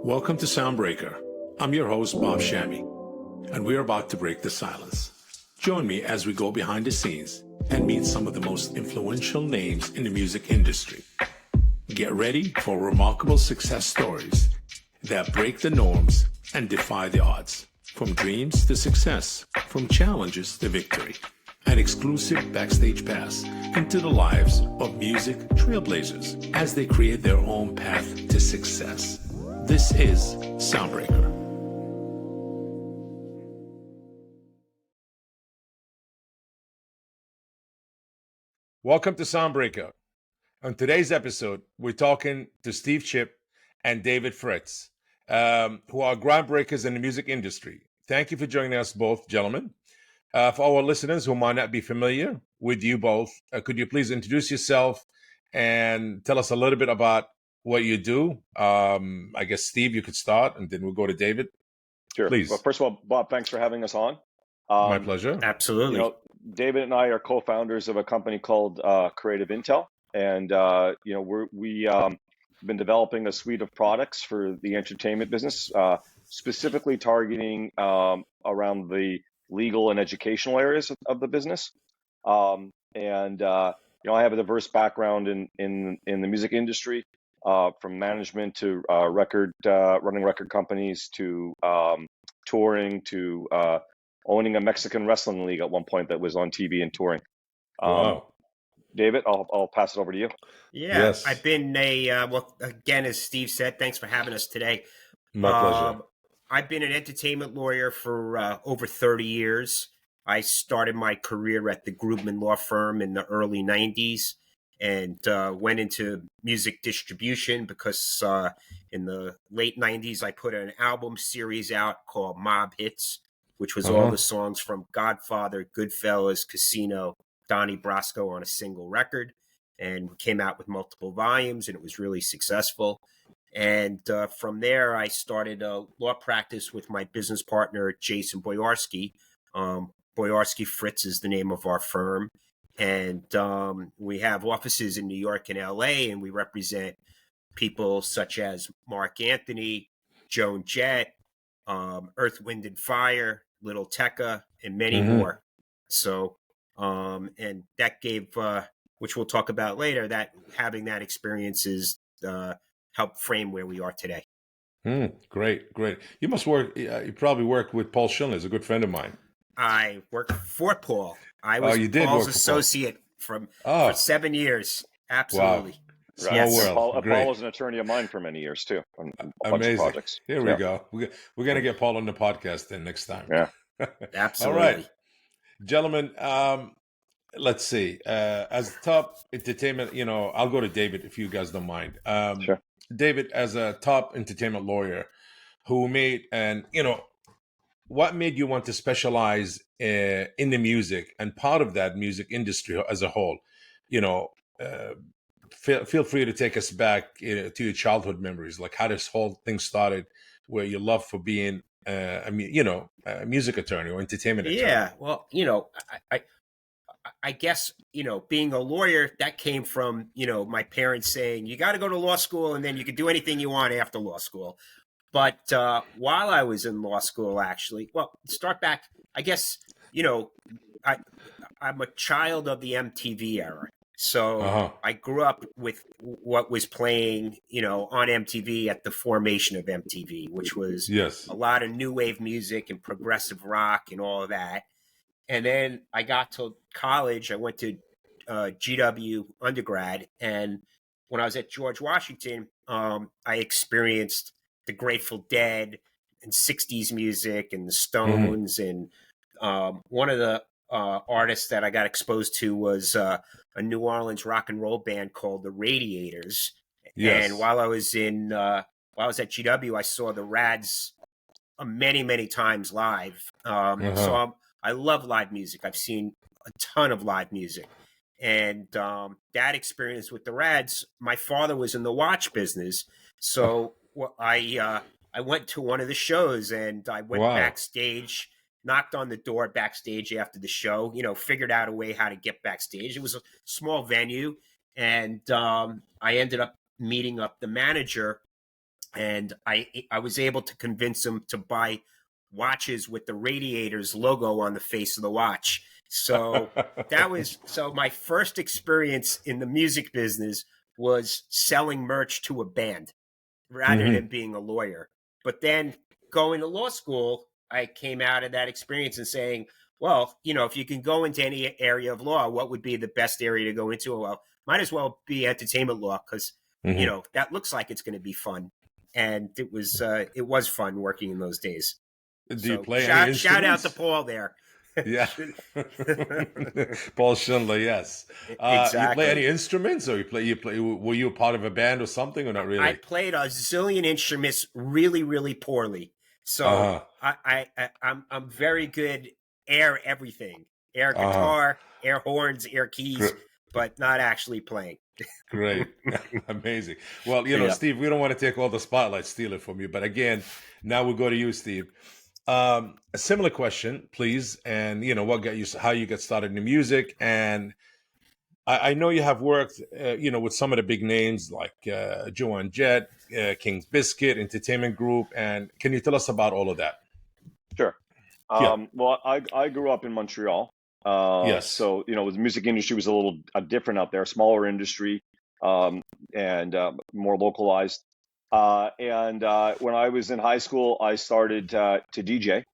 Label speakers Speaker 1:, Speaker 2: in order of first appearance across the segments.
Speaker 1: Welcome to Soundbreaker. I'm your host, Bob Shammy, and we're about to break the silence. Join me as we go behind the scenes and meet some of the most influential names in the music industry. Get ready for remarkable success stories that break the norms and defy the odds. From dreams to success, from challenges to victory. An exclusive backstage pass into the lives of music trailblazers as they create their own path to success. This is Soundbreaker. Welcome to Soundbreaker. On today's episode, we're talking to Steve Chip and David Fritz, who are groundbreakers in the music industry. Thank you for joining us both, gentlemen. For our listeners who might not be familiar with you both, could you please introduce yourself and tell us a little bit about what you do? I guess, Steve, you could start, and then we'll go to David.
Speaker 2: Sure.
Speaker 1: Please.
Speaker 2: Well, first of all, Bob, thanks for having us on.
Speaker 1: My pleasure.
Speaker 3: Absolutely.
Speaker 2: David and I are co-founders of a company called Creative Intell, and we've been developing a suite of products for the entertainment business, specifically targeting around the legal and educational areas of the business. I have a diverse background in the music industry, from management to running record companies to touring to owning a Mexican wrestling league at one point that was on TV and touring.
Speaker 1: Wow.
Speaker 2: David, I'll pass it over to you.
Speaker 3: Yeah, yes. I've been again, as Steve said, thanks for having us today.
Speaker 1: My pleasure.
Speaker 3: I've been an entertainment lawyer for over 30 years. I started my career at the Grubman Law Firm in the early 90s and went into music distribution because in the late 90s, I put an album series out called Mob Hits, which was all the songs from Godfather, Goodfellas, Casino, Donnie Brasco on a single record, and came out with multiple volumes, and it was really successful. And from there, I started a law practice with my business partner, Jason Boyarsky. Boyarsky Fritz is the name of our firm. And we have offices in New York and LA, and we represent people such as Mark Anthony, Joan Jett, Earth, Wind and Fire, Little Tecca, and many more. So, and that gave, which we'll talk about later, that having that experience is helped frame where we are today.
Speaker 1: Great. You must work, you probably work with Paul Schindler, a good friend of mine.
Speaker 3: I worked for Paul. I was Paul's associate for 7 years. Absolutely.
Speaker 1: Wow. Small world.
Speaker 2: Paul was an attorney of mine for many years too. On a bunch of projects.
Speaker 1: Here we go. We're going to get Paul on the podcast then next time.
Speaker 2: Yeah.
Speaker 3: Absolutely.
Speaker 1: All right. Gentlemen, let's see. As top entertainment, I'll go to David if you guys don't mind.
Speaker 2: Sure.
Speaker 1: David, as a top entertainment lawyer who what made you want to specialize in the music and part of that music industry as a whole? Feel free to take us back to your childhood memories, like how this whole thing started, where your love for being a music attorney or entertainment attorney.
Speaker 3: Yeah, well, I guess, being a lawyer, that came from, my parents saying, you got to go to law school and then you can do anything you want after law school. But while I was in law school, actually, start back, I guess, I'm a child of the MTV era. So I grew up with what was playing, on MTV at the formation of MTV, which was a lot of new wave music and progressive rock and all of that. And then I got to college. I went to GW undergrad. And when I was at George Washington, I experienced the Grateful Dead and 60s music and the Stones. And one of the artists that I got exposed to was a New Orleans rock and roll band called the Radiators. Yes. And while I was at GW, I saw the Rads many, many times live. So I love live music. I've seen a ton of live music. And that experience with the Rads, my father was in the watch business. So I went to one of the shows and I went backstage, knocked on the door backstage after the show, figured out a way how to get backstage. It was a small venue. And I ended up meeting up the manager and I was able to convince him to buy watches with the Radiators logo on the face of the watch. So my first experience in the music business was selling merch to a band rather than being a lawyer. But then going to law school, I came out of that experience and saying, well, if you can go into any area of law, what would be the best area to go into? Well, might as well be entertainment law because, that looks like it's going to be fun. And it was fun working in those days.
Speaker 1: Do you play any instruments?
Speaker 3: Shout out to Paul there.
Speaker 1: Yeah. Paul Schindler, yes.
Speaker 3: Exactly.
Speaker 1: You play any instruments, or were you a part of a band or something, or not really?
Speaker 3: I played a zillion instruments really, really poorly. So I'm very good air everything. Air guitar, air horns, air keys, but not actually playing.
Speaker 1: Great. Amazing. Well, Steve, we don't want to take all the spotlight, steal it from you. But again, now we'll go to you, Steve. A similar question, please. And, what got you, how you got started in music. And I know you have worked, with some of the big names like Joan Jett, King's Biscuit, Entertainment Group. And can you tell us about all of that?
Speaker 2: Sure. Well, I grew up in Montreal.
Speaker 1: Yes.
Speaker 2: So, the music industry was a little different out there, smaller industry, and more localized. And when I was in high school, I started to DJ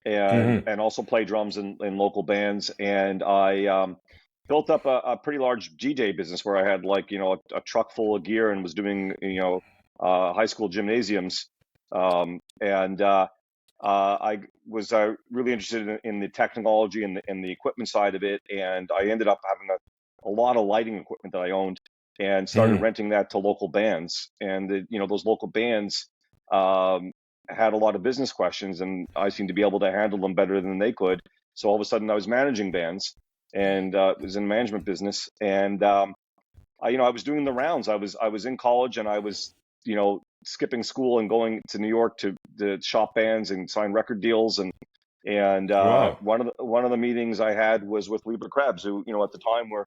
Speaker 2: and also play drums in local bands. And I built up a pretty large DJ business where I had a truck full of gear and was doing, high school gymnasiums. I was really interested in the technology and the equipment side of it, and I ended up having a lot of lighting equipment that I owned, and started renting that to local bands. And those local bands had a lot of business questions, and I seemed to be able to handle them better than they could. So all of a sudden, I was managing bands, and was in the management business, and I was doing the rounds. I was in college, and I was skipping school and going to New York to shop bands and sign record deals. And
Speaker 1: Wow.
Speaker 2: one of the meetings I had was with Lieber Krebs, who at the time were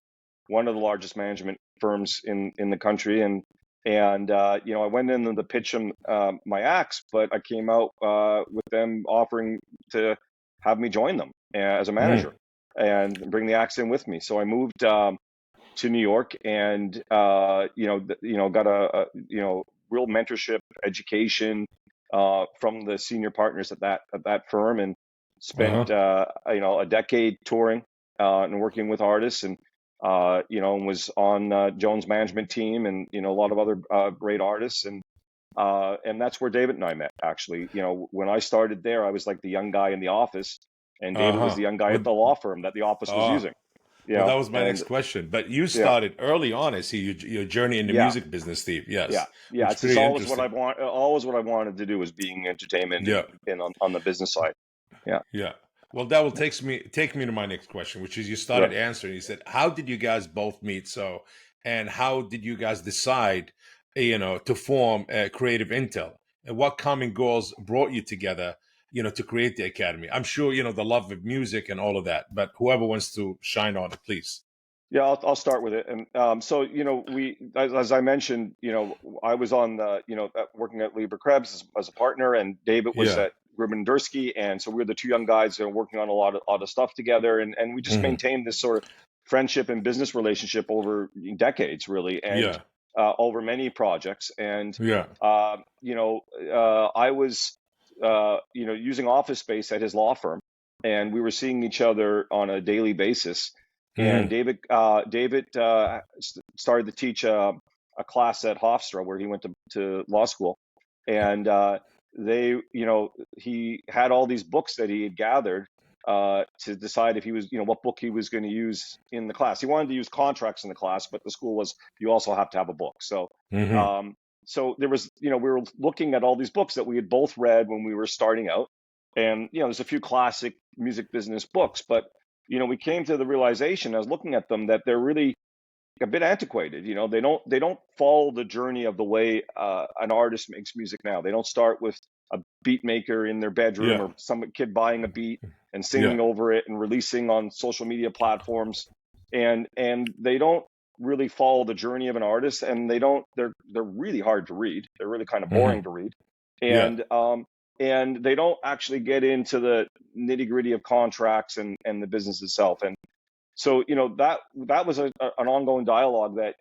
Speaker 2: one of the largest management firms in the country. And I went in to pitch them my acts, but I came out with them offering to have me join them as a manager and bring the acts in with me. So I moved to New York, and got a real mentorship education from the senior partners at that firm, and spent a decade touring and working with artists, and was on Joan's management team, and a lot of other great artists, and that's where David and I met. Actually, when I started there, I was like the young guy in the office, and David was the young guy at the law firm that the office was using.
Speaker 1: Well, that was my next question. But you started early on, I see, your journey in the music business, Steve. Yes.
Speaker 2: Yeah. It's always what I want. Always what I wanted to do was being entertainment and on the business side. Yeah.
Speaker 1: Well, that will take me to my next question, which is you started answering. You said, how did you guys both meet? And how did you guys decide, to form Creative Intell? And what common goals brought you together, to create the academy? I'm sure, the love of music and all of that, but whoever wants to shine on it, please.
Speaker 2: Yeah, I'll start with it. And so, as I mentioned, I was on working at Lieber Krebs as a partner, and David was at Rubin Dursky. And so we were the two young guys working on a lot of stuff together. And we just maintained this sort of friendship and business relationship over decades, really. And over many projects. And, I was, using office space at his law firm, and we were seeing each other on a daily basis. And David started to teach a class at Hofstra, where he went to law school. And he had all these books that he had gathered to decide if he was, what book he was going to use in the class. He wanted to use contracts in the class, but the school was, you also have to have a book. So, so there was, we were looking at all these books that we had both read when we were starting out. And, there's a few classic music business books, but, we came to the realization, I was looking at them, that they're really a bit antiquated. They don't follow the journey of the way an artist makes music now. They don't start with a beat maker in their bedroom or some kid buying a beat and singing over it and releasing on social media platforms. And they don't really follow the journey of an artist, and they're really hard to read. They're really kind of boring to read. And they don't actually get into the nitty-gritty of contracts and the business itself. And so, that was an ongoing dialogue that,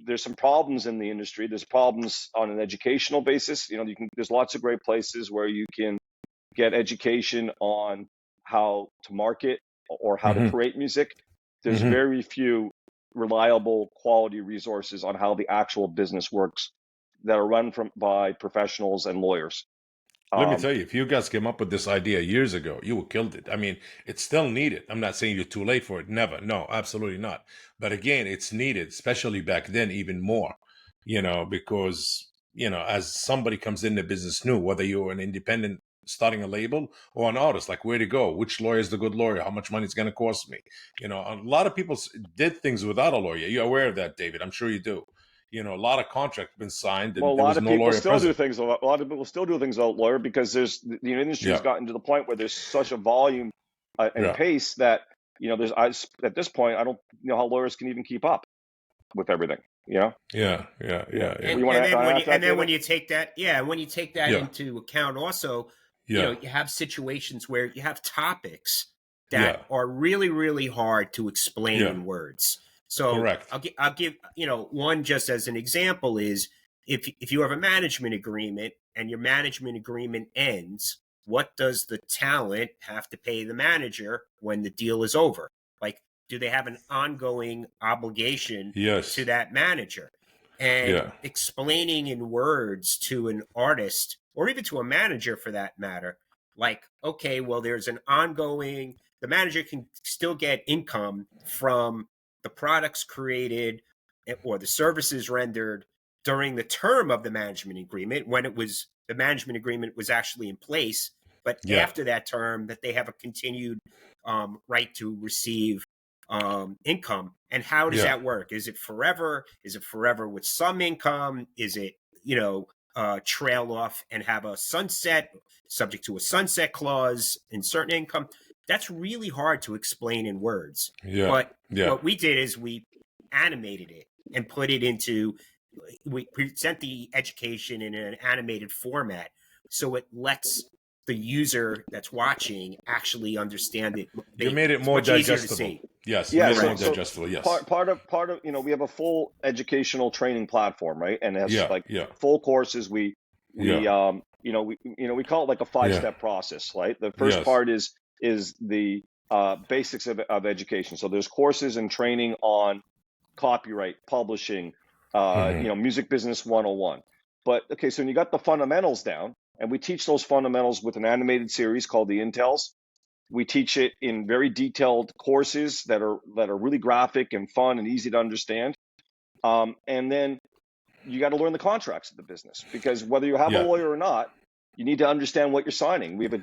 Speaker 2: there's some problems in the industry. There's problems on an educational basis. There's lots of great places where you can get education on how to market or how to create music. There's very few reliable quality resources on how the actual business works that are run by professionals and lawyers.
Speaker 4: Let me tell you, if you guys came up with this idea years ago, you would killed it. I mean, it's still needed. I'm not saying you're too late for it. Never. No, absolutely not. But again, it's needed, especially back then, even more, because, as somebody comes in the business new, whether you're an independent starting a label or an artist, like where to go, which lawyer is the good lawyer, how much money it's going to cost me. A lot of people did things without a lawyer. You're aware of that, David. I'm sure you do. A lot of contracts have been signed. And
Speaker 2: well, a lot of people still do things. A lot of people still do things without lawyer because the industry has gotten to the point where there's such a volume and pace that at this point I don't know how lawyers can even keep up with everything.
Speaker 3: And then when you take that into account, also, you have situations where you have topics that are really, really hard to explain in words. So correct. I'll give one just as an example is if you have a management agreement and your management agreement ends, what does the talent have to pay the manager when the deal is over? Like, do they have an ongoing obligation to that manager? And explaining in words to an artist or even to a manager for that matter, like, okay, well, there's an ongoing, the manager can still get income from the products created or the services rendered during the term of the management agreement when the management agreement was actually in place, but after that term that they have a continued right to receive income. And how does that work? Is it forever? Is it forever with some income? Is it, trail off and have a sunset subject to a sunset clause in certain income? That's really hard to explain in words. But what we did is we animated it and put it into, we present the education in an animated format. So it lets the user that's watching actually understand it.
Speaker 4: You made it more digestible. Yes. More digestible. Yes.
Speaker 2: Part of, we have a full educational training platform, right? And it has full courses. We call it like a 5-step process, right? The first part is the basics of education. So there's courses and training on copyright, publishing, music business 101. But okay, so when you got the fundamentals down, and we teach those fundamentals with an animated series called the Intells. We teach it in very detailed courses that are really graphic and fun and easy to understand. And then you got to learn the contracts of the business, because whether you have a lawyer or not, you need to understand what you're signing. We have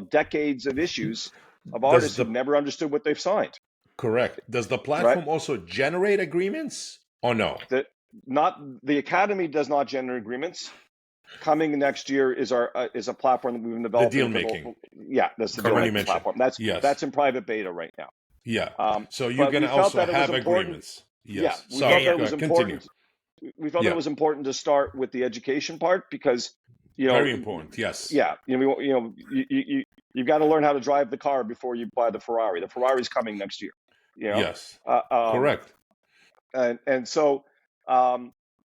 Speaker 2: decades of issues of artists who've never understood what they've signed.
Speaker 4: Correct. Does the platform also generate agreements or no?
Speaker 2: The Academy does not generate agreements. Coming next year is a platform that we've been developing.
Speaker 4: The deal making.
Speaker 2: That's the deal making platform. That's in private beta right now.
Speaker 4: So you're going to also have agreements. Yes.
Speaker 2: We felt that it was important. We felt that it was important to start with the education part because
Speaker 4: very important. Yes.
Speaker 2: You've got to learn how to drive the car before you buy the Ferrari. The Ferrari's coming next year.
Speaker 4: Yes. Correct.
Speaker 2: And so.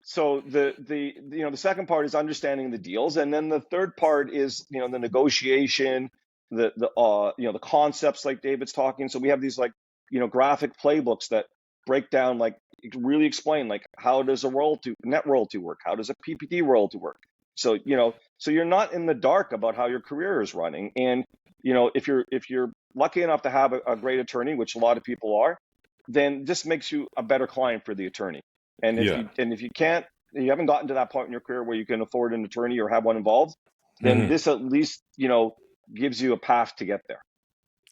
Speaker 2: So the second part is understanding the deals, and then the third part is the negotiation, the concepts like David's talking. So we have these graphic playbooks that break down, really explain how does a net royalty work, how does a PPT royalty work. So so you're not in the dark about how your career is running, and if you're lucky enough to have a great attorney, which a lot of people are, then this makes you a better client for the attorney. And if you haven't gotten to that point in your career where you can afford an attorney or have one involved, then this at least, gives you a path to get there.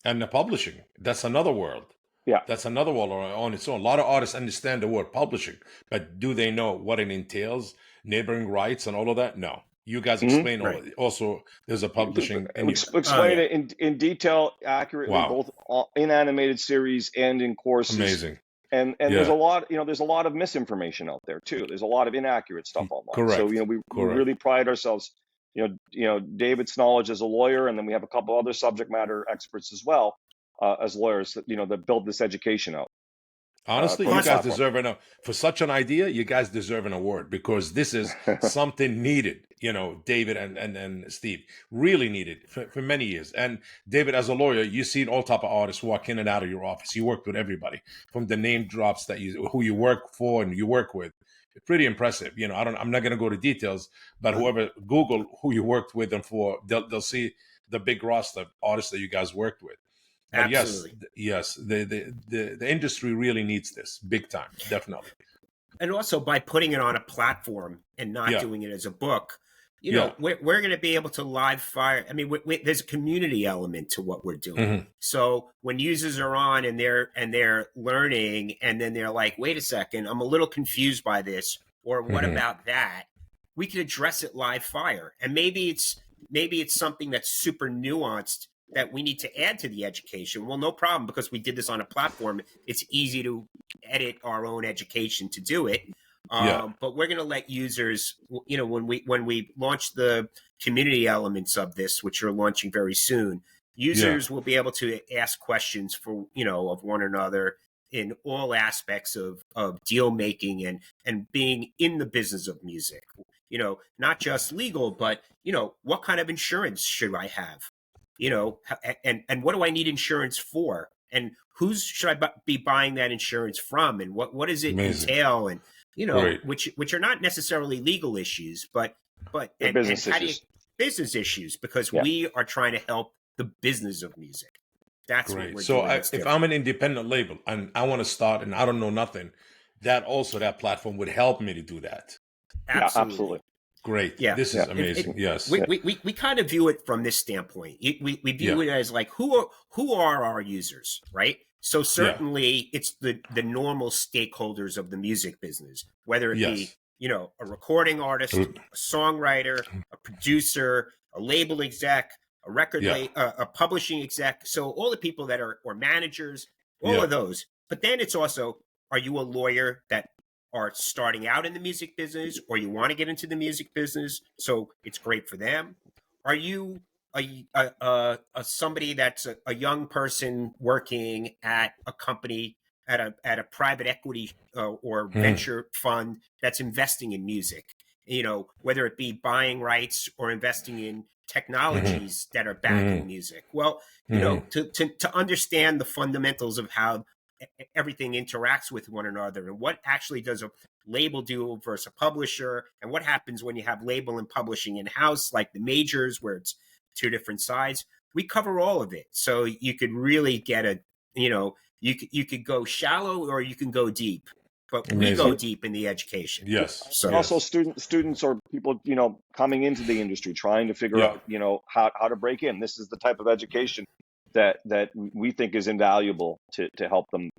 Speaker 4: And the publishing, that's another world. That's another world on its own. A lot of artists understand the word publishing, but do they know what it entails, neighboring rights and all of that? No. You guys explain also there's a publishing.
Speaker 2: Explain it in detail, accurately, both in animated series and in courses.
Speaker 4: Amazing.
Speaker 2: And there's a lot, there's a lot of misinformation out there too. There's a lot of inaccurate stuff online.
Speaker 4: Correct.
Speaker 2: So, we really pride ourselves, David's knowledge as a lawyer, and then we have a couple other subject matter experts as well, as lawyers that, that build this education out.
Speaker 4: Honestly, you guys deserve for such an idea. You guys deserve an award, because this is something needed. David and Steve really needed for many years. And David, as a lawyer, you've seen all type of artists walk in and out of your office. You worked with everybody, from the name drops who you work for and you work with. Pretty impressive. I'm not going to go to details, but whoever Google who you worked with and for, they'll see the big roster of artists that you guys worked with. But
Speaker 3: Absolutely.
Speaker 4: yes, the industry really needs this big time, definitely.
Speaker 3: And also, by putting it on a platform and not doing it as a book, we're going to be able to live fire. I mean, there's a community element to what we're doing. Mm-hmm. So when users are on and they're learning, and then they're like, wait a second, I'm a little confused by this, or what about that? We can address it live fire. And maybe it's something that's super nuanced that we need to add to the education. Well, no problem, because we did this on a platform. It's easy to edit our own education to do it. But we're going to let users, when we launch the community elements of this, which are launching very soon, users will be able to ask questions for, of one another in all aspects of deal making and being in the business of music. Not just legal, but, what kind of insurance should I have? And what do I need insurance for? And who's should I be buying that insurance from? And what does it entail? And, which are not necessarily legal issues, but
Speaker 2: business issues.
Speaker 3: Business issues, because we are trying to help the business of music. That's what we're doing.
Speaker 4: So if I'm an independent label and I want to start and I don't know nothing, that platform would help me to do that.
Speaker 2: Absolutely.
Speaker 4: Great. Yeah. This is amazing. Yes.
Speaker 3: We kind of view it from this standpoint. We view it as like, who are our users, right? So certainly it's the normal stakeholders of the music business, whether it be, a recording artist, a songwriter, a producer, a label exec, a record a publishing exec. So all the people that are, or managers, all of those. But then it's also, are you a lawyer that are starting out in the music business, or you want to get into the music business, so it's great for them? Are you somebody that's a young person working at a company, at a private equity or venture fund that's investing in music? Whether it be buying rights or investing in technologies that are backing music. Well, to understand the fundamentals of how everything interacts with one another, and what actually does a label do versus a publisher, and what happens when you have label and publishing in-house, like the majors, where it's two different sides. We cover all of it, so you could really get you could go shallow or you can go deep, but we go deep in the education.
Speaker 4: Yes.
Speaker 2: So also students or people coming into the industry trying to figure out how to break in. This is the type of education that we think is invaluable to help them,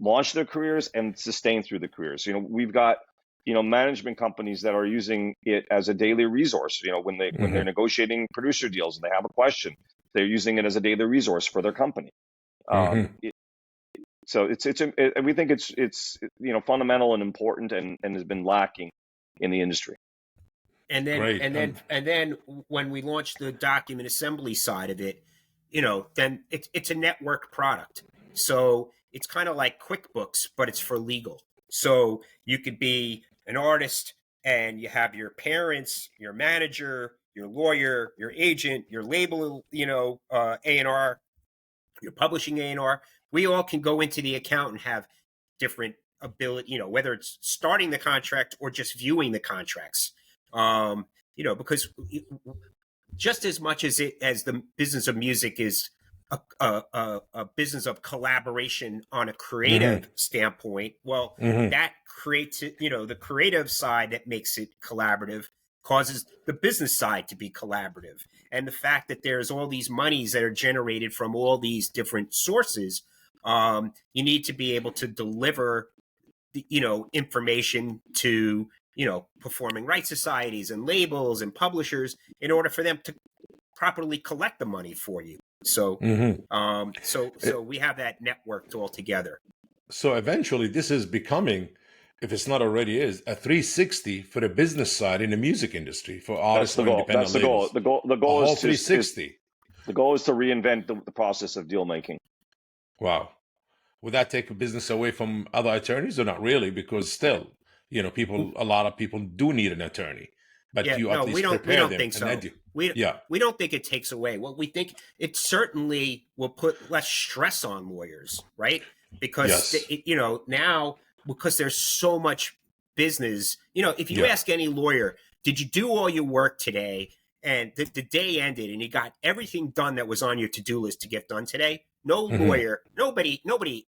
Speaker 2: launch their careers and sustain through the careers. We've got, management companies that are using it as a daily resource. When they're negotiating producer deals and they have a question, they're using it as a daily resource for their company. So we think it's fundamental and important and has been lacking in the industry.
Speaker 3: And then when we launched the document assembly side of it, then it's a network product. So it's kind of like QuickBooks, but it's for legal. So you could be an artist and you have your parents, your manager, your lawyer, your agent, your label, A&R, your publishing A&R. We all can go into the account and have different ability, whether it's starting the contract or just viewing the contracts. Because just as much as the business of music is a business of collaboration on a creative standpoint, well, that creates it, the creative side that makes it collaborative causes the business side to be collaborative. And the fact that there's all these monies that are generated from all these different sources, you need to be able to deliver information to performing rights societies and labels and publishers in order for them to properly collect the money for you. So, so we have that networked all together.
Speaker 4: So eventually, this is becoming, if it's not already is, a 360 for the business side in the music industry for
Speaker 2: That's
Speaker 4: artists
Speaker 2: the
Speaker 4: or
Speaker 2: goal.
Speaker 4: independent
Speaker 2: That's the goal.
Speaker 4: labels.
Speaker 2: The
Speaker 4: A
Speaker 2: goal
Speaker 4: whole
Speaker 2: is to
Speaker 4: 360.
Speaker 2: the goal is to reinvent the process of deal making.
Speaker 4: Wow. Would that take a business away from other attorneys or not really? Because still, a lot of people do need an attorney, but
Speaker 3: Yeah,
Speaker 4: you at
Speaker 3: no,
Speaker 4: least
Speaker 3: we
Speaker 4: prepare
Speaker 3: don't
Speaker 4: them
Speaker 3: think
Speaker 4: and
Speaker 3: so.
Speaker 4: yeah,
Speaker 3: We don't think it takes away. Well, we think it certainly will put less stress on lawyers, right? Because
Speaker 4: yes,
Speaker 3: now because there's so much business. If you
Speaker 4: yeah,
Speaker 3: ask any lawyer, did you do all your work today? And the day ended, and you got everything done that was on your to-do list to get done today. No
Speaker 4: hmm
Speaker 3: lawyer, nobody,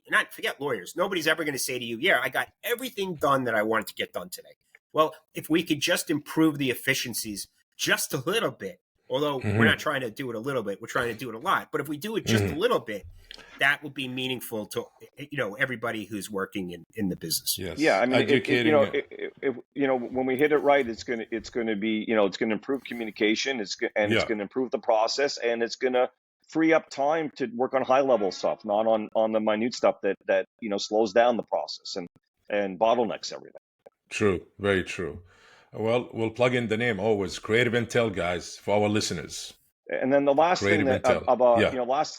Speaker 3: not forget lawyers. Nobody's ever going to say to you, "Yeah, I got everything done that I wanted to get done today." Well, if we could just improve the efficiencies just a little bit, although we're not
Speaker 4: hmm
Speaker 3: trying to do it a little bit, we're trying to do it a lot. But if we do it just a
Speaker 4: hmm
Speaker 3: little bit, that would be meaningful to everybody who's working in the business.
Speaker 2: Yeah,
Speaker 4: yes,
Speaker 2: I mean,
Speaker 4: educating.
Speaker 2: when we hit it right, it's gonna be, it's gonna improve communication. It's
Speaker 4: Yeah,
Speaker 2: gonna improve the process, and it's gonna free up time to work on high level stuff, not on the minute stuff that slows down the process and bottlenecks everything.
Speaker 4: true, very true. Well, we'll plug in the name always, Creative Intel, guys, for our listeners.
Speaker 2: And then the last thing
Speaker 4: Creative
Speaker 2: that
Speaker 4: Intel.
Speaker 2: about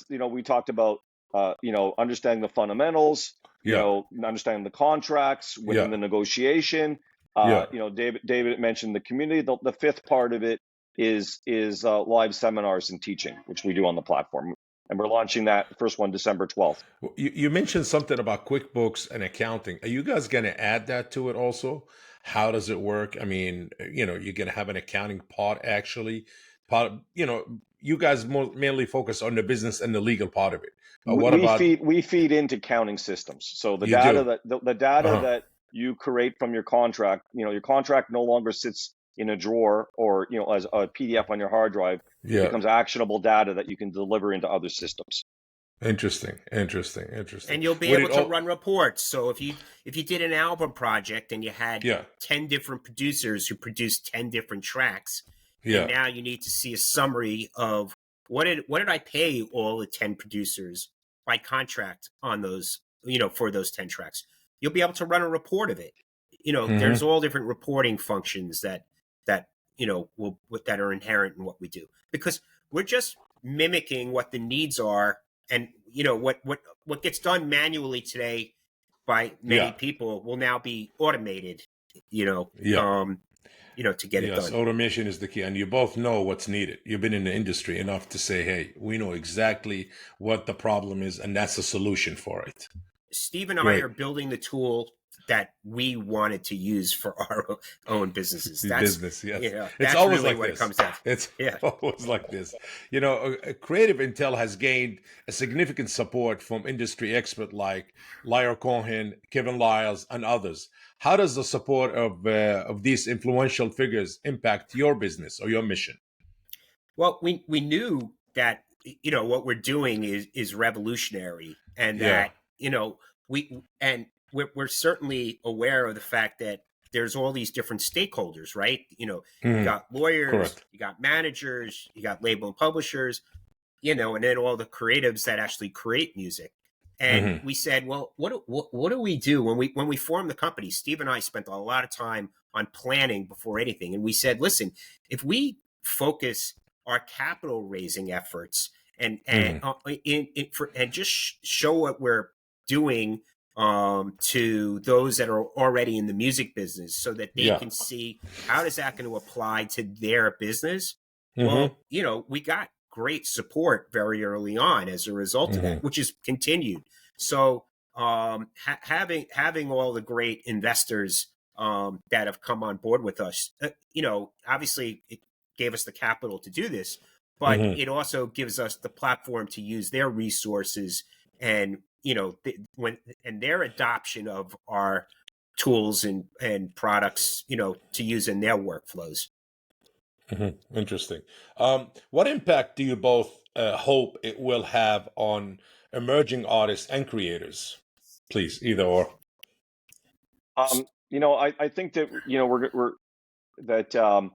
Speaker 4: Yeah,
Speaker 2: we talked about understanding the fundamentals,
Speaker 4: yeah,
Speaker 2: understanding the contracts
Speaker 4: yeah,
Speaker 2: within the negotiation.
Speaker 4: yeah.
Speaker 2: David mentioned the community. The fifth part of it is live seminars and teaching, which we do on the platform, and we're launching that first one December 12th.
Speaker 4: You mentioned something about QuickBooks and accounting. Are you guys going to add that to it also? How does it work? I mean, you're going to have an accounting part actually. Part, you guys mainly focus on the business and the legal part of it. But what about
Speaker 2: We feed into counting systems. So the
Speaker 4: you
Speaker 2: data
Speaker 4: do?
Speaker 2: the data
Speaker 4: Uh-huh.
Speaker 2: that you create from your contract, your contract no longer sits in a drawer or as a PDF on your hard drive. It
Speaker 4: Yeah.
Speaker 2: becomes actionable data that you can deliver into other systems.
Speaker 4: Interesting. Interesting. Interesting.
Speaker 3: And you'll be
Speaker 4: Would
Speaker 3: able
Speaker 4: it
Speaker 3: to
Speaker 4: all?
Speaker 3: run reports. So if you did an album project and you had
Speaker 4: Yeah.
Speaker 3: 10 different producers who produced 10 different tracks, and
Speaker 4: Yeah.
Speaker 3: now you need to see a summary of what did I pay all the 10 producers by contract on those, for those 10 tracks. You'll be able to run a report of it. There's
Speaker 4: hmm
Speaker 3: all different reporting functions that that are inherent in what we do, because we're just mimicking what the needs are. And what gets done manually today by many
Speaker 4: Yeah.
Speaker 3: people will now be automated, you know,
Speaker 4: Yeah.
Speaker 3: um, to get it
Speaker 4: Yes.
Speaker 3: done.
Speaker 4: Automation is the key, and you both know what's needed. You've been in the industry enough to say, "Hey, we know exactly what the problem is, and that's a solution for it."
Speaker 3: Steve and I
Speaker 4: Great.
Speaker 3: are building the tool that we wanted to use for our own businesses.
Speaker 4: The
Speaker 3: That's
Speaker 4: business, yes. It's
Speaker 3: that's
Speaker 4: always
Speaker 3: really
Speaker 4: like
Speaker 3: what it
Speaker 4: this.
Speaker 3: comes down to.
Speaker 4: It's
Speaker 3: Yeah.
Speaker 4: always like this. Creative Intel has gained a significant support from industry experts like Lyra Cohen, Kevin Lyles, and others. How does the support of these influential figures impact your business or your mission?
Speaker 3: Well, we knew that what we're doing is revolutionary, and
Speaker 4: Yeah.
Speaker 3: that we're certainly aware of the fact that there's all these different stakeholders, right? You
Speaker 4: Mhm.
Speaker 3: got lawyers,
Speaker 4: Correct.
Speaker 3: you got managers, you got label and publishers, and then all the creatives that actually create music. And
Speaker 4: hmm
Speaker 3: we said, well, what do we do when we formed the company? Steve and I spent a lot of time on planning before anything, and we said, listen, if we focus our capital raising efforts and
Speaker 4: hmm
Speaker 3: and just show what we're doing to those that are already in the music business, so that they
Speaker 4: Yeah.
Speaker 3: can see how is that going to apply to their business.
Speaker 4: hmm
Speaker 3: Well, we got great support very early on as a result of
Speaker 4: hmm
Speaker 3: that, which has continued. So having all the great investors that have come on board with us, obviously it gave us the capital to do this, but
Speaker 4: hmm
Speaker 3: it also gives us the platform to use their resources and and their adoption of our tools and products, to use in their workflows.
Speaker 4: Interesting. What impact do you both hope it will have on emerging artists and creators? Please, either or.
Speaker 2: I think that we're that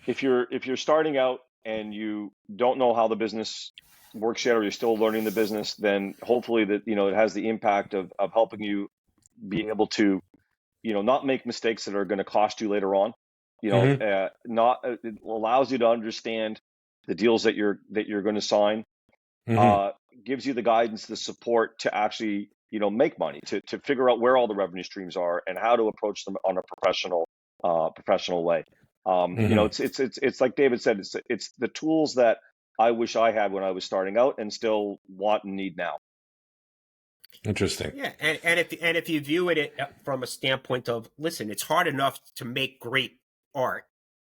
Speaker 2: if you're starting out and you don't know how the business works yet, or you're still learning the business, then hopefully that, it has the impact of helping you be able to, not make mistakes that are going to cost you later on. Not it allows you to understand the deals that you're going to sign. Gives you the guidance, the support to actually, make money, to figure out where all the revenue streams are and how to approach them on a professional way. It's like David said, it's the tools that I wish I had when I was starting out and still want and need now.
Speaker 4: Interesting.
Speaker 3: Yeah, and if you view it from a standpoint of, listen, it's hard enough to make great art,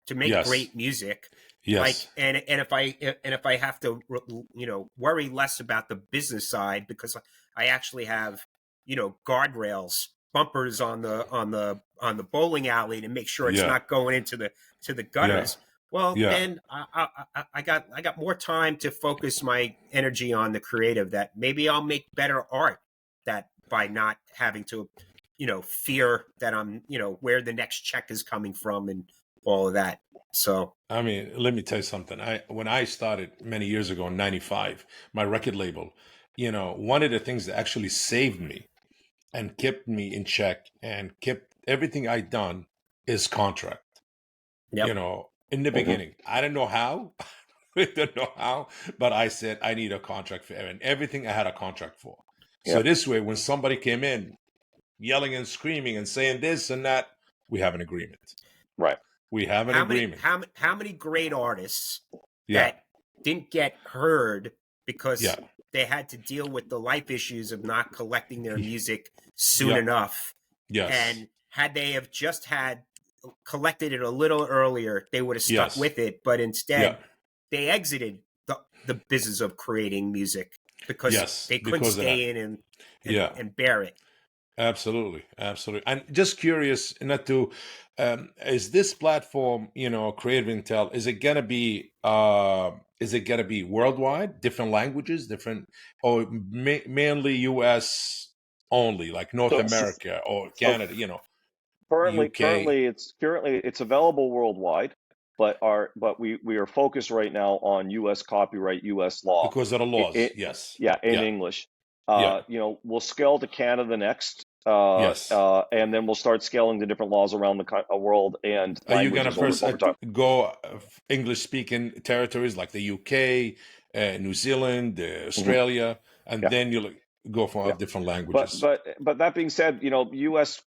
Speaker 3: to make great music.
Speaker 4: Yes.
Speaker 3: And if I have to, worry less about the business side, because I actually have, guardrails, bumpers on the bowling alley to make sure it's not going into the gutters. Yeah. Well, then I got more time to focus my energy on the creative. That maybe I'll make better art that by not having to, fear that I'm, where the next check is coming from and all of that. So,
Speaker 4: I mean, let me tell you something. When I started many years ago in '95, my record label, one of the things that actually saved me and kept me in check and kept everything I'd done is contract.
Speaker 3: Yep.
Speaker 4: In the beginning, I don't know how, but I said I need a contract for everything I had a contract for. Yep. So this way, when somebody came in yelling and screaming and saying this and that, we have an agreement.
Speaker 2: Right.
Speaker 4: We have an agreement.
Speaker 3: How many great artists that didn't get heard because they had to deal with the life issues of not collecting their music soon enough?
Speaker 4: Yes.
Speaker 3: And had they have just collected it a little earlier, they would have stuck with it. But instead, they exited the business of creating music because they couldn't stay in and bear it.
Speaker 4: Absolutely. And just curious, not to, is this platform, Creative Intell, is it gonna be worldwide, different languages, or mainly U.S. only, like North America or Canada,
Speaker 2: Currently it's available worldwide, but we are focused right now on U.S. copyright, U.S. law
Speaker 4: because of the laws.
Speaker 2: In English. We'll scale to Canada next. And then we'll start scaling the different laws around the world. And
Speaker 4: are you going to first go English-speaking territories like the UK, New Zealand, Australia, and then you'll go for different languages?
Speaker 2: But that being said, U.S.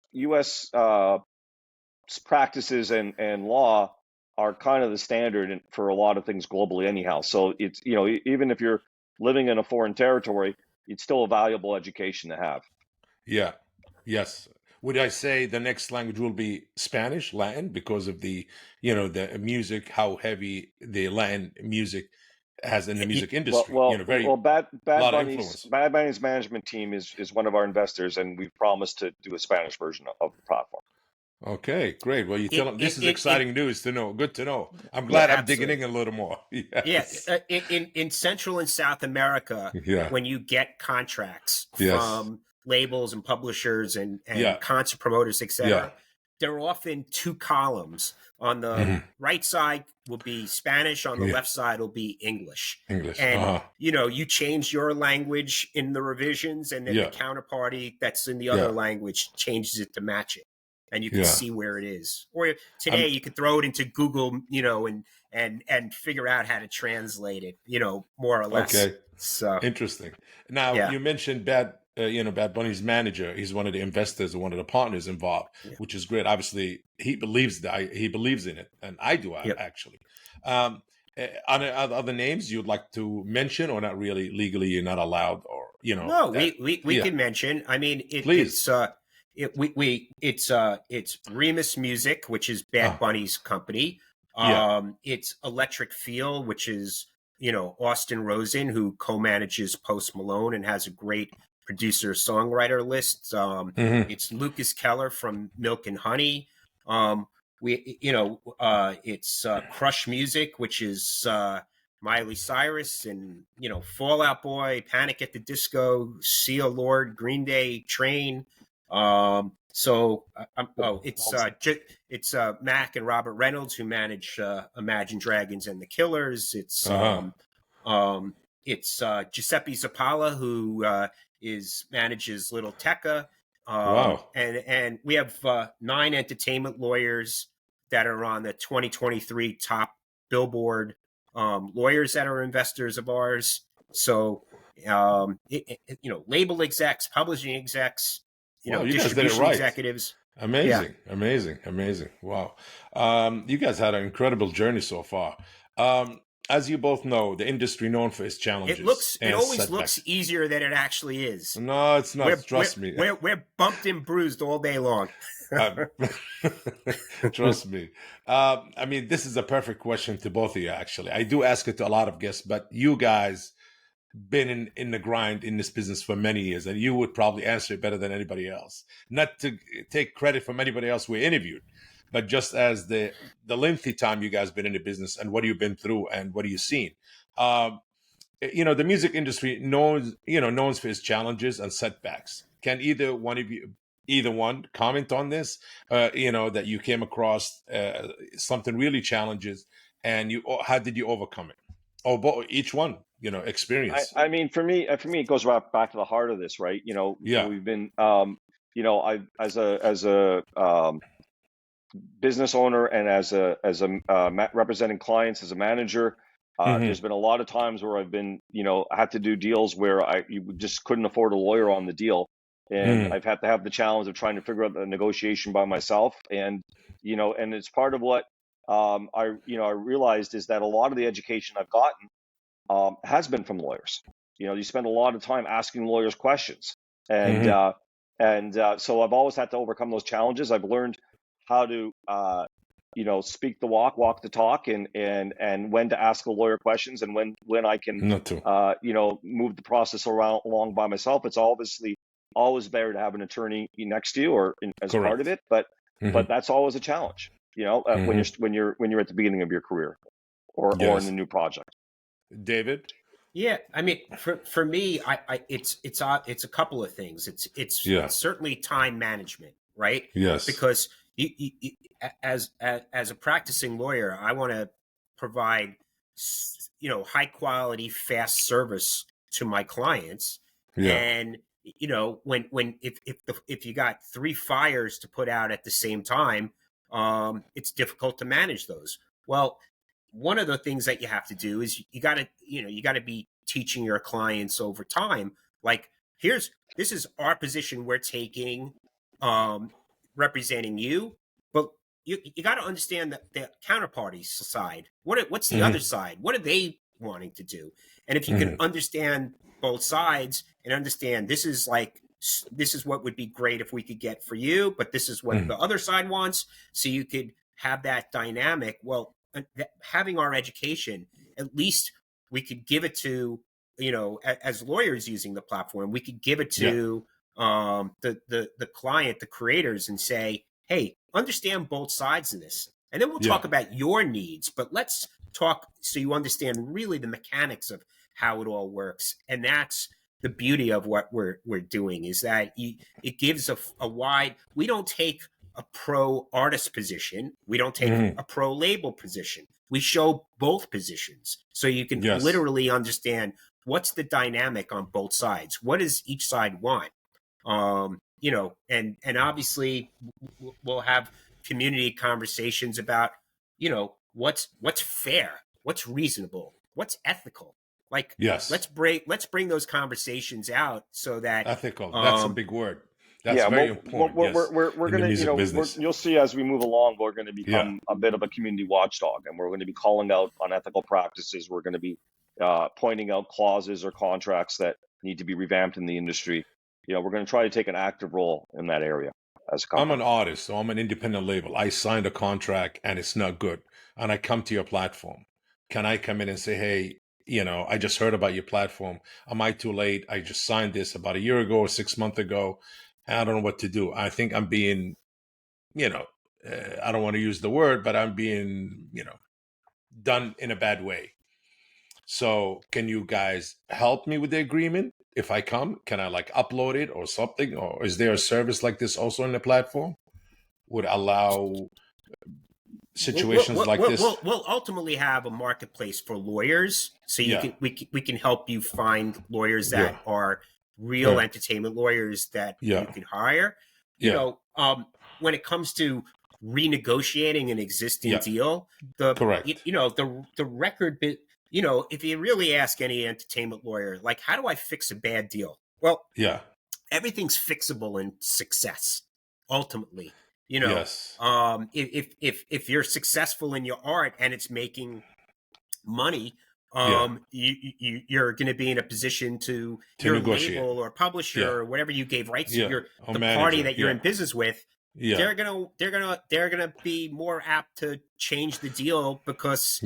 Speaker 2: practices and law are kind of the standard for a lot of things globally, anyhow. So it's even if you're living in a foreign territory, it's still a valuable education to have.
Speaker 4: Yeah. Yes. Would I say the next language will be Spanish, Latin, because of the music, how heavy the Latin music has in the music industry?
Speaker 2: Bad Bunny's management team is one of our investors, and we've promised to do a Spanish version of the platform.
Speaker 4: Okay, great. Well, you tell them this is exciting news to know. Good to know. I'm glad I'm digging in a little more.
Speaker 3: Yes. In Central and South America, when you get contracts from labels and publishers and concert promoters, etc., there are often two columns. On the right side will be Spanish, on the left side will be English. And you change your language in the revisions, and then the counterparty that's in the other language changes it to match it, and you can see where it is. Or today you could throw it into Google, and figure out how to translate it, more or less.
Speaker 4: Okay.
Speaker 3: So
Speaker 4: interesting. Now you mentioned Bad Bunny's manager. He's one of the investors or one of the partners involved, which is great. Obviously, he believes in it, and I do actually. Are there other names you'd like to mention, or not really? Legally, you're not allowed, or
Speaker 3: No, we can mention. I mean, it's Remus Music, which is Bad Bunny's company. It's Electric Feel, which is Austin Rosen, who co-manages Post Malone and has a great producer-songwriter list. It's Lucas Keller from Milk and Honey. It's Crush Music, which is Miley Cyrus and Fall Out Boy, Panic at the Disco, Sia Lord, Green Day, Train. It's Mac and Robert it's Giuseppe Zappala, who manages Little Tecca.
Speaker 4: Wow.
Speaker 3: And we have 9 entertainment lawyers that are on the 2023 top Billboard lawyers that are investors of ours. So, label execs, publishing execs,
Speaker 4: Wow, you guys did it
Speaker 3: distribution
Speaker 4: right.
Speaker 3: executives.
Speaker 4: Amazing, amazing. Wow. You guys had an incredible journey so far. As you both know, the industry known for its challenges.
Speaker 3: It always looks easier than it actually is.
Speaker 4: No, it's not. Trust me.
Speaker 3: We're bumped and bruised all day long.
Speaker 4: Trust me. I mean, this is a perfect question to both of you, actually. I do ask it to a lot of guests, but you guys been in the grind in this business for many years, and you would probably answer it better than anybody else. Not to take credit from anybody else we interviewed, but just as the lengthy time you guys been in the business and what you've been through and what you've seen. The music industry known for its challenges and setbacks. Can either one comment on this? That you came across something really challenges, and how did you overcome it? Or each one, experience.
Speaker 2: I mean, for me, it goes right back to the heart of this, right? We've been, I as a business owner and as a representing clients as a manager, there's been a lot of times where I've been, I had to do deals where you just couldn't afford a lawyer on the deal, and I've had to have the challenge of trying to figure out the negotiation by myself, and and it's part of what I realized is that a lot of the education I've gotten has been from lawyers. You spend a lot of time asking lawyers questions, and so I've always had to overcome those challenges. I've learned how to speak the walk the talk, and when to ask a lawyer questions, and when I can move the process along by myself. It's obviously always better to have an attorney next to you or as
Speaker 4: Correct.
Speaker 2: part of it, but that's always a challenge. When you're at the beginning of your career or in a new project.
Speaker 4: David?
Speaker 3: Yeah, I mean, for me, it's a couple of things. It's certainly time management, right?
Speaker 4: Yes.
Speaker 3: Because you, as a practicing lawyer, I want to provide high quality, fast service to my clients. Yeah. And if you got 3 fires to put out at the same time, it's difficult to manage those. Well, one of the things that you have to do is you got to be teaching your clients over time. Like, this is our position we're taking, representing you, but you got to understand the counterparty's side. What's the other side? What are they wanting to do? And if you can understand both sides and understand this is what would be great if we could get for you, but this is what the other side wants, so you could have that dynamic. Well, having our education, at least we could give it to, as lawyers using the platform, we could give it to the client, the creators, and say, hey, understand both sides of this. And then we'll talk about your needs, but let's talk so you understand really the mechanics of how it all works. And that's the beauty of what we're doing, is that it gives a wide, we don't take a pro artist position. We don't take a pro label position. We show both positions, so you can literally understand what's the dynamic on both sides. What does each side want? And obviously we'll have community conversations about, what's fair, what's reasonable, what's ethical. Like, let's bring those conversations out so that
Speaker 4: ethical. That's a big word. That's very important.
Speaker 2: We're going to, you'll see as we move along, we're going to become a bit of a community watchdog, and we're going to be calling out unethical practices. We're going to be pointing out clauses or contracts that need to be revamped in the industry. We're going to try to take an active role in that area as a company.
Speaker 4: I'm an artist, so I'm an independent label. I signed a contract and it's not good, and I come to your platform. Can I come in and say, hey, I just heard about your platform. Am I too late? I just signed this about a year ago or 6 months ago. I don't know what to do. I think I'm being, I don't want to use the word, but I'm being, done in a bad way. So can you guys help me with the agreement? If I come, can I upload it or something? Or is there a service like this also on the platform? Would allow situations like this?
Speaker 3: We'll ultimately have a marketplace for lawyers, so we can help you find lawyers that are real entertainment lawyers that you can hire. You know, when it comes to renegotiating an existing deal, the record bit. You know, if you really ask any entertainment lawyer, like, how do I fix a bad deal? Well, everything's fixable in success. Ultimately, you know, if you're successful in your art and it's making money, you're going to be in a position to your label or publisher or whatever you gave rights to, the party that you're in business with. They're gonna be more apt to change the deal because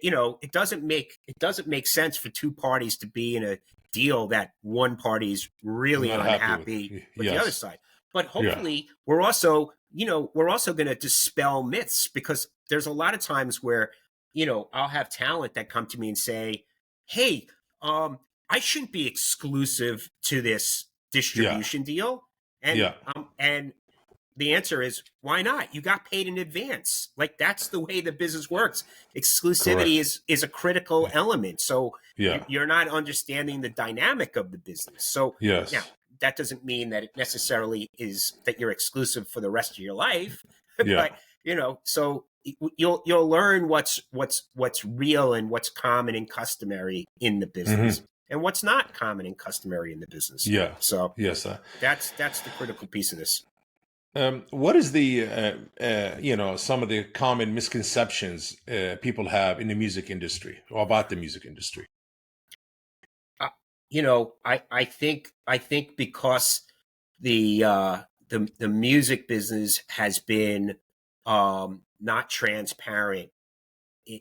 Speaker 3: you know, it doesn't make sense for two parties to be in a deal that one party's really unhappy with the other side. But hopefully we're also going to dispel myths, because there's a lot of times where, you know, I'll have talent that come to me and say, hey, I shouldn't be exclusive to this distribution deal. And the answer is, why not? You got paid in advance. Like, that's the way the business works. Exclusivity is a critical element. So you're not understanding the dynamic of the business. So now, that doesn't mean that it necessarily is that you're exclusive for the rest of your life. But, you know, so you'll learn what's real and what's common and customary in the business and what's not common and customary in the business. So that's the critical piece of this.
Speaker 4: What is the, you know, some of the common misconceptions people have in the music industry or about the music industry?
Speaker 3: You know, I think because the music business has been not transparent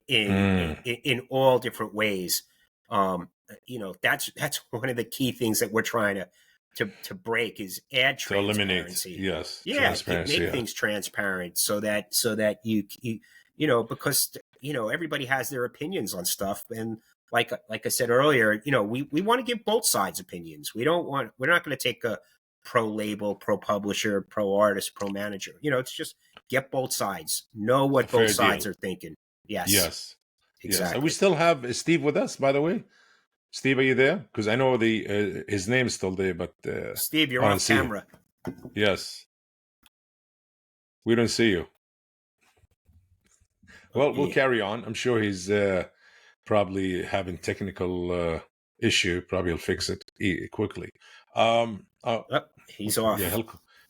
Speaker 3: in all different ways. You know, that's one of the key things that we're trying to break is ad transparency. Make things transparent so that you know, because, you know, everybody has their opinions on stuff, and like I said earlier, you know, we want to give both sides opinions. We're not going to take a pro label, pro publisher, pro artist, pro manager. You know, it's just get both sides, know what both sides are thinking. Yes, exactly.
Speaker 4: And we still have Steve with us, by the way. Steve, are you there? Because I know his name is still there, but
Speaker 3: Steve, you're on camera.
Speaker 4: Yes, we don't see you. Well, we'll carry on. I'm sure he's probably having technical issue. Probably he'll fix it quickly.
Speaker 3: He's off.
Speaker 4: Yeah,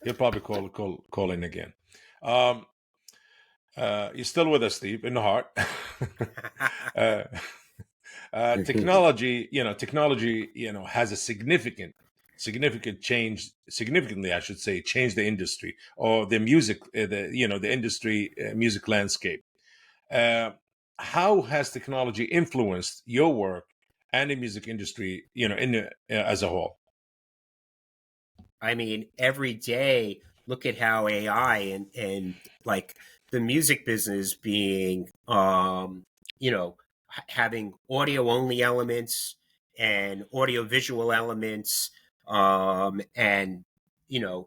Speaker 4: he'll probably call in again. You're still with us, Steve, in the heart. Technology, has a significantly, I should say, changed the industry or the music, the industry music landscape. How has technology influenced your work and the music industry, as a whole?
Speaker 3: I mean, every day, look at how AI and like the music business being, having audio only elements and audio visual elements, and,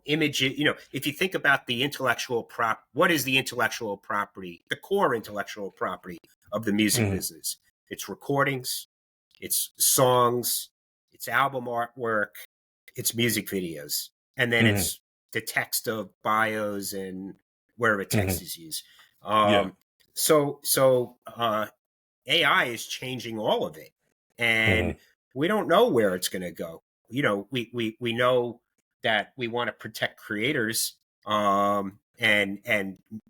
Speaker 3: image, if you think about the intellectual what is the intellectual property, the core intellectual property of the music business? It's recordings, it's songs, it's album artwork, it's music videos, and then it's the text of bios and wherever text is used. So AI is changing all of it, and we don't know where it's going to go. We know that we want to protect creators, and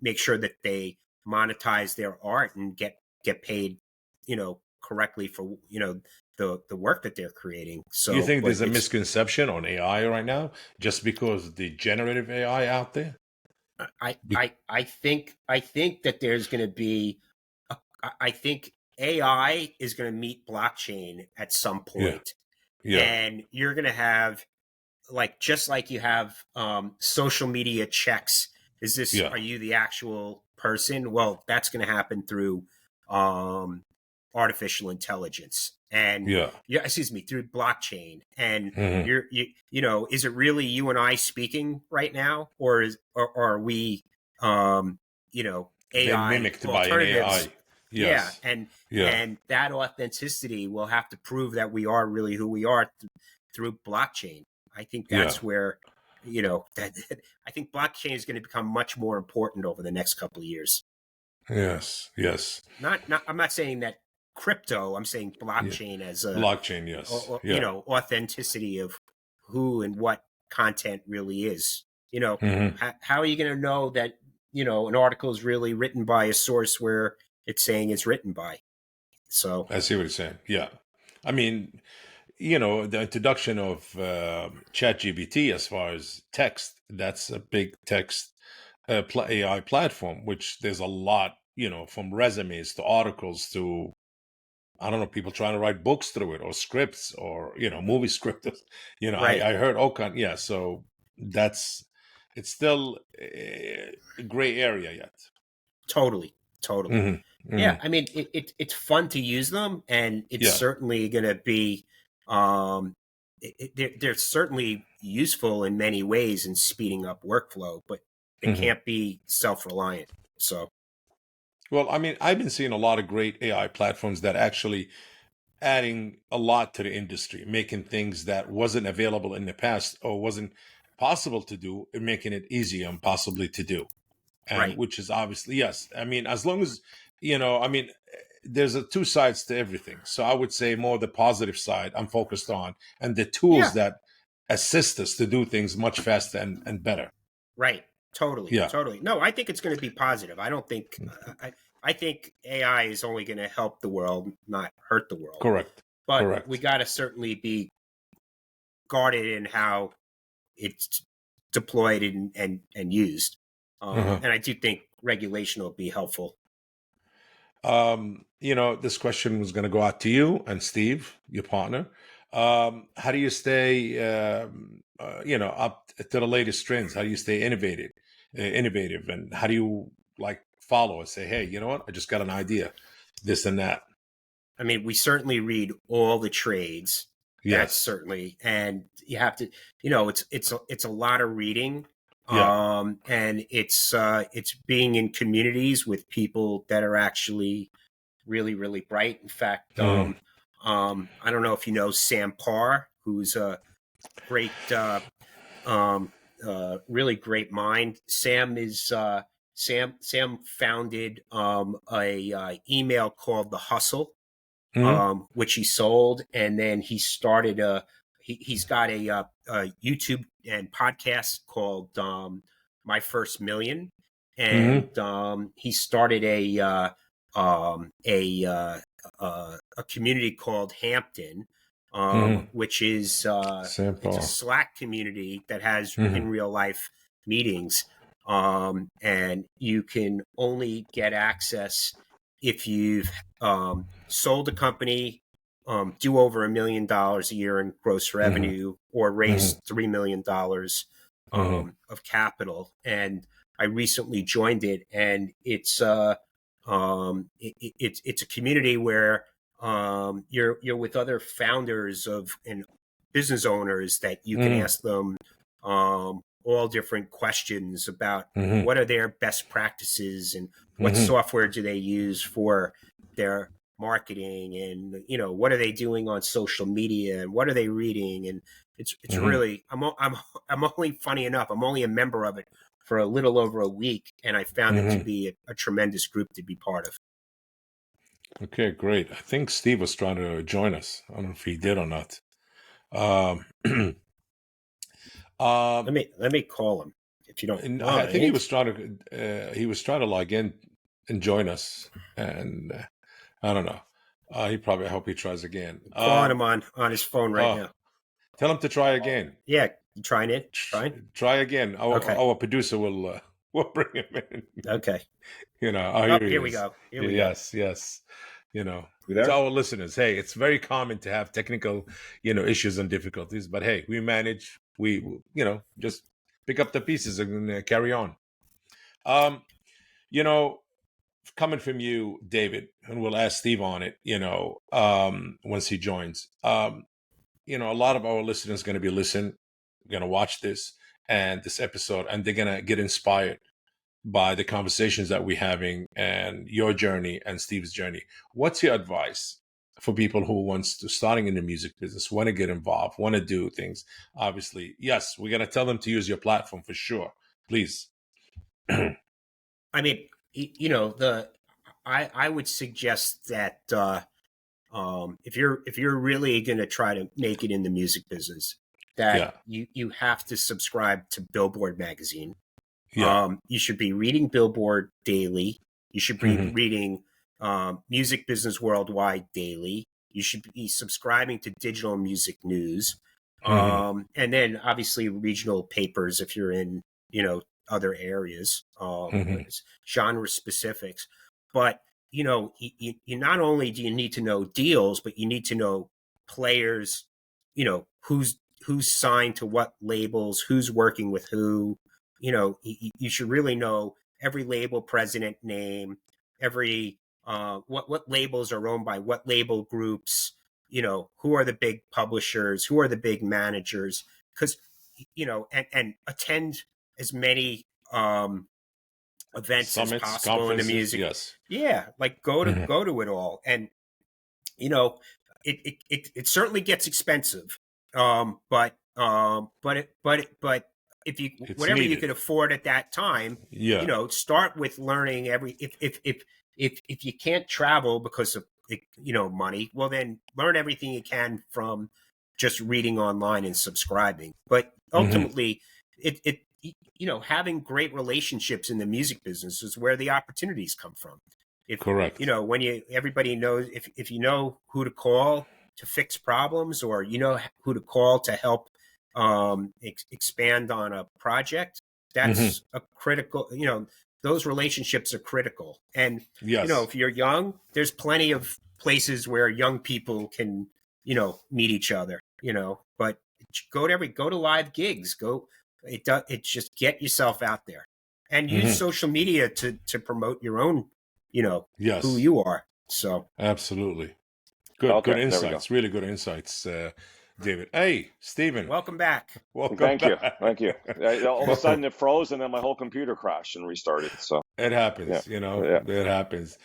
Speaker 3: make sure that they monetize their art and get paid, correctly for, the work that they're creaing. So
Speaker 4: you think there's a misconception on AI right now just because of the generative AI out there?
Speaker 3: I think that there's going to be, I think AI is going to meet blockchain at some point. And you're going to have, just like you have social media checks. Is this, are you the actual person? Well, that's going to happen through artificial intelligence and through blockchain. And is it really you and I speaking right now, or are we AI
Speaker 4: mimicked by an
Speaker 3: alternatives.
Speaker 4: AI. Yes.
Speaker 3: Yeah, and that authenticity will have to prove that we are really who we are through blockchain. I think that's where, I think blockchain is going to become much more important over the next couple of years.
Speaker 4: Yes.
Speaker 3: I'm not saying that crypto. I'm saying blockchain as a
Speaker 4: blockchain. Yes.
Speaker 3: Authenticity of who and what content really is. How are you going to know that an article is really written by a source where it's saying it's written by? So
Speaker 4: I see what you're saying. Yeah, I mean, the introduction of ChatGPT as far as text, that's a big text AI platform, which there's a lot, from resumes to articles to, I don't know, people trying to write books through it, or scripts, or movie scripts.
Speaker 3: Right.
Speaker 4: I heard yeah. So it's still a gray area yet.
Speaker 3: Totally. Yeah, I mean, it's fun to use them, and it's certainly going to be they're certainly useful in many ways in speeding up workflow, but they can't be self-reliant. So,
Speaker 4: well, I mean, I've been seeing a lot of great AI platforms that actually adding a lot to the industry, making things that wasn't available in the past or wasn't possible to do, and making it easier and possibly to do. And which is obviously, yes. I mean, as long as, there's two sides to everything. So I would say more the positive side I'm focused on, and the tools that assist us to do things much faster and better.
Speaker 3: Right. Totally. No, I think it's going to be positive. I don't think, I think AI is only going to help the world, not hurt the world.
Speaker 4: Correct.
Speaker 3: But we got to certainly be guarded in how it's deployed and used. And I do think regulation will be helpful.
Speaker 4: This question was going to go out to you and Steve, your partner. How do you stay, up to the latest trends? How do you stay innovative, and how do you follow and say, hey, you know what? I just got an idea, this and that.
Speaker 3: I mean, we certainly read all the trades.
Speaker 4: Yes,
Speaker 3: that's certainly, and you have to, it's a lot of reading. And it's being in communities with people that are actually really, really bright. In fact, I don't know if you know Sam Parr, who's a great, really great mind. Sam is Sam founded a email called The Hustle, which he sold, and then he started he's got a YouTube and podcast called My First Million, and he started a community called Hampton, which is it's a Slack community that has in real life meetings, and you can only get access if you've sold a company, do over $1 million a year in gross revenue, or raise $3 million of capital. And I recently joined it, and it's a community where you're with other founders and business owners that you can ask them all different questions about what are their best practices and what software do they use for their marketing, and what are they doing on social media, and what are they reading. And it's really, I'm only, funny enough, I'm only a member of it for a little over a week, and I found it to be a tremendous group to be part of.
Speaker 4: Okay, great. I think Steve was trying to join us. I don't know if he did or not.
Speaker 3: Let me call him if you don't.
Speaker 4: I think he was trying to log in and join us, and I don't know. I hope he tries again.
Speaker 3: Calling him on his phone right now.
Speaker 4: Tell him to try again.
Speaker 3: Yeah, you trying it?
Speaker 4: Try again. Our producer will bring him in.
Speaker 3: Okay.
Speaker 4: Here
Speaker 3: we go.
Speaker 4: Yes. To our listeners, hey, it's very common to have technical, issues and difficulties, but hey, we manage. We, just pick up the pieces and carry on. Coming from you, David, and we'll ask Steve on it, once he joins. A lot of our listeners are going to be going to watch this and this episode, and they're going to get inspired. by the conversations that we're having and your journey and Steve's journey. What's your advice for people who wants to starting in the music business, want to get involved, want to do things? Obviously, yes, we're going to tell them to use your platform for sure. Please.
Speaker 3: I mean, I would suggest that if you're really going to try to make it in the music business, that you have to subscribe to Billboard magazine. Yeah. You should be reading Billboard daily. You should be reading Music Business Worldwide daily. You should be subscribing to Digital Music News, and then obviously regional papers if you're in other areas, genre specifics. But you not only do you need to know deals, but you need to know players. Who's signed to what labels, who's working with who. You should really know every label president name, every what labels are owned by what label groups, who are the big publishers, who are the big managers, because and attend as many events Summits, as possible in the music.
Speaker 4: Yes.
Speaker 3: Yeah, like go to it all. And it certainly gets expensive. But if you whatever needed. You could afford at that time, start with learning if you can't travel because of money, well then learn everything you can from just reading online and subscribing. But ultimately it having great relationships in the music business is where the opportunities come from. Correct. When everybody knows if you know who to call to fix problems, or who to call to help expand on a project, that's a critical, those relationships are critical. And, if you're young, there's plenty of places where young people can, meet each other, but go to live gigs, it's just get yourself out there and use social media to promote your own, who you are. So
Speaker 4: absolutely. Good insights, really good insights, David. Hey, Stephen.
Speaker 3: Welcome back.
Speaker 2: Thank you. All of a sudden it froze and then my whole computer crashed and restarted. So
Speaker 4: it happens, it happens.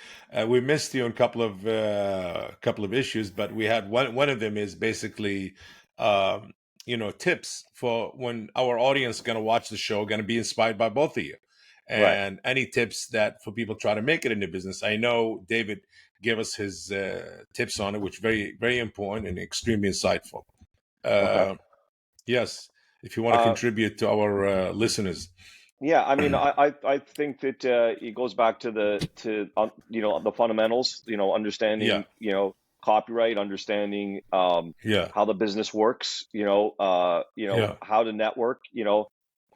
Speaker 4: We missed you on a couple of issues, but we had one of them is basically, tips for when our audience is going to watch the show, going to be inspired by both of you. And any tips that for people try to make it in the business. I know David gave us his tips on it, which very, very important and extremely insightful. Yes, if you want to contribute to our listeners.
Speaker 2: Yeah, I mean, I think that it goes back to the fundamentals. Understanding copyright, understanding how the business works. How to network.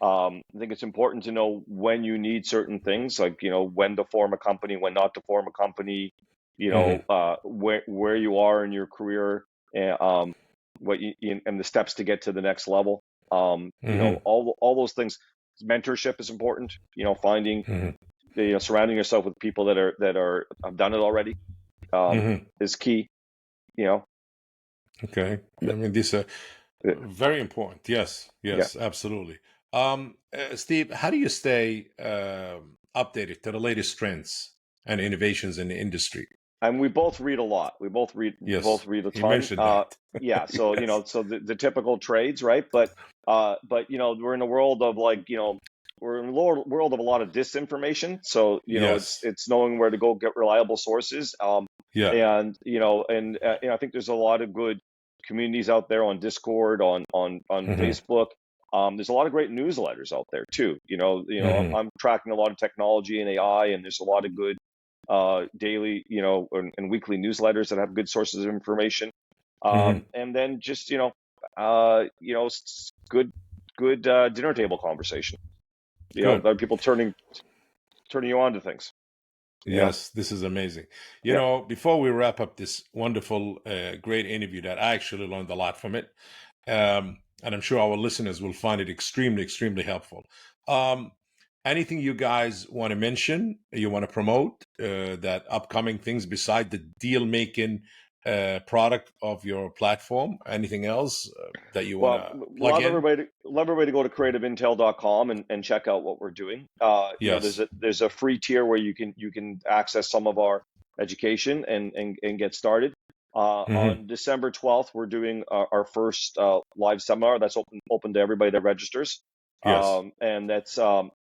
Speaker 2: I think it's important to know when you need certain things, like when to form a company, when not to form a company. Where you are in your career, and and the steps to get to the next level. All those things. Mentorship is important. Finding, surrounding yourself with people that have done it already, is key.
Speaker 4: Okay, I mean these are very important. Yes, absolutely. Steve, how do you stay updated to the latest trends and innovations in the industry?
Speaker 2: And we both read a lot. We both read a ton.
Speaker 4: You mentioned that.
Speaker 2: Yeah. So so the typical trades, right? But we're in a world of we're in a world of a lot of disinformation. So it's knowing where to go get reliable sources. And I think there's a lot of good communities out there on Discord, on Facebook. There's a lot of great newsletters out there too. I'm tracking a lot of technology and AI, and there's a lot of good daily, and weekly newsletters that have good sources of information. And then just, good dinner table conversation. People turning you on to things.
Speaker 4: Yes, this is amazing. Before we wrap up this wonderful, great interview that I actually learned a lot from it, and I'm sure our listeners will find it extremely, extremely helpful. Anything you guys want to mention, you want to promote, that upcoming things beside the deal making product of your platform? Anything else that you want to plug in?
Speaker 2: Love everybody to go to creativeintell.com and check out what we're doing. There's a free tier where you can access some of our education and get started. On December 12th, we're doing our first live seminar that's open to everybody that registers.
Speaker 4: Yes.
Speaker 2: And that's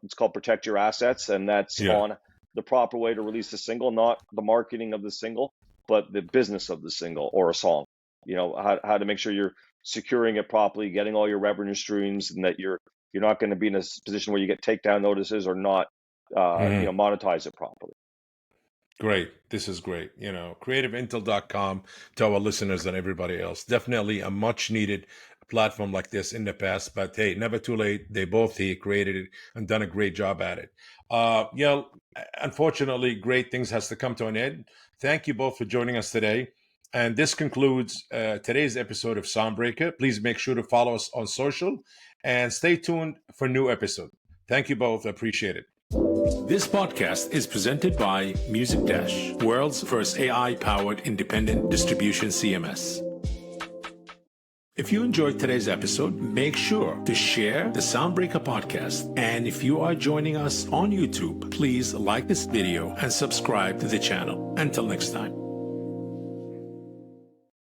Speaker 2: it's called Protect Your Assets, and that's on the proper way to release a single, not the marketing of the single, but the business of the single or a song. How to make sure you're securing it properly, getting all your revenue streams, and that you're not going to be in a position where you get takedown notices or not monetize it properly.
Speaker 4: Great. This is great. CreativeIntell.com to our listeners and everybody else. Definitely a much needed platform like this in the past, but hey, never too late. They both created it and done a great job at it. Unfortunately, great things has to come to an end. Thank you both for joining us today. And this concludes today's episode of Soundbreaker. Please make sure to follow us on social and stay tuned for new episode. Thank you both. I appreciate it.
Speaker 1: This podcast is presented by Music Dash, world's first AI-powered independent distribution CMS. If you enjoyed today's episode, make sure to share the Soundbreaker podcast. And if you are joining us on YouTube, please like this video and subscribe to the channel. Until next time.